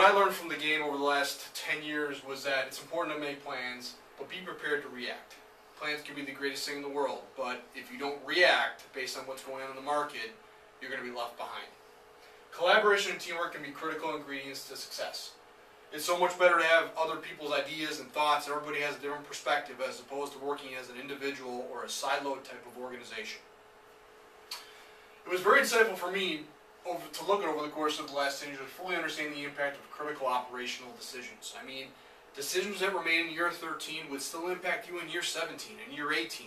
What I learned from the game over the last 10 years was that it's important to make plans, but be prepared to react. Plans can be the greatest thing in the world, but if you don't react based on what's going on in the market, you're going to be left behind. Collaboration and teamwork can be critical ingredients to success. It's so much better to have other people's ideas and thoughts, and everybody has a different perspective as opposed to working as an individual or a siloed type of organization. It was very insightful for me to look at over the course of the last 10 years to fully understand the impact of critical operational decisions. I mean, decisions that were made in year 13 would still impact you in year 17 and year 18.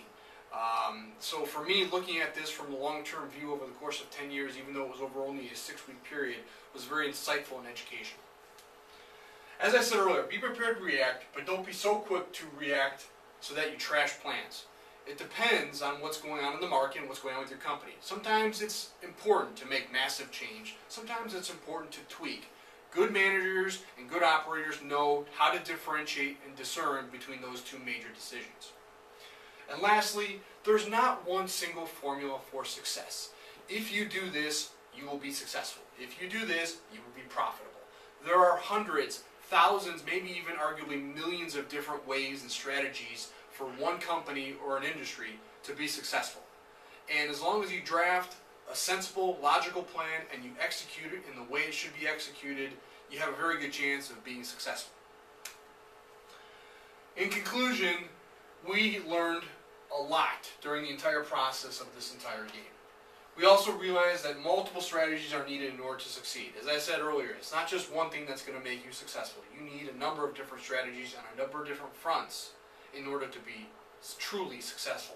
So for me, looking at this from a long-term view over the course of 10 years, even though it was over only a 6-week period, was very insightful and educational. As I said earlier, be prepared to react, but don't be so quick to react so that you trash plans. It depends on what's going on in the market and what's going on with your company. Sometimes it's important to make massive change. Sometimes it's important to tweak. Good managers and good operators know how to differentiate and discern between those two major decisions. And lastly, there's not one single formula for success. If you do this, you will be successful. If you do this, you will be profitable. There are hundreds, thousands, maybe even arguably millions of different ways and strategies for one company or an industry to be successful. And as long as you draft a sensible, logical plan and you execute it in the way it should be executed, you have a very good chance of being successful. In conclusion, we learned a lot during the entire process of this entire game. We also realized that multiple strategies are needed in order to succeed. As I said earlier, it's not just one thing that's going to make you successful. You need a number of different strategies on a number of different fronts in order to be truly successful.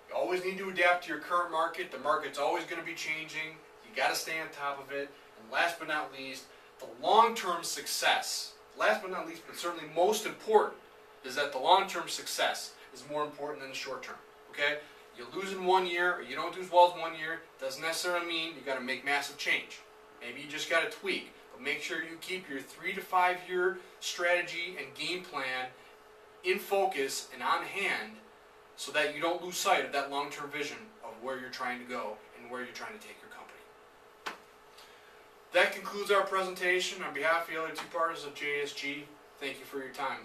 You always need to adapt to your current market. The market's always going to be changing. You got to stay on top of it. And last but not least, the long-term success, last but not least, but certainly most important, is that the long-term success is more important than the short-term. Okay? You lose in 1 year, or you don't do as well as 1 year, doesn't necessarily mean you got to make massive change. Maybe you just got to tweak, but make sure you keep your 3 to 5 year strategy and game plan in focus and on hand so that you don't lose sight of that long-term vision of where you're trying to go and where you're trying to take your company. That concludes our presentation. On behalf of the other two partners of JSG, thank you for your time.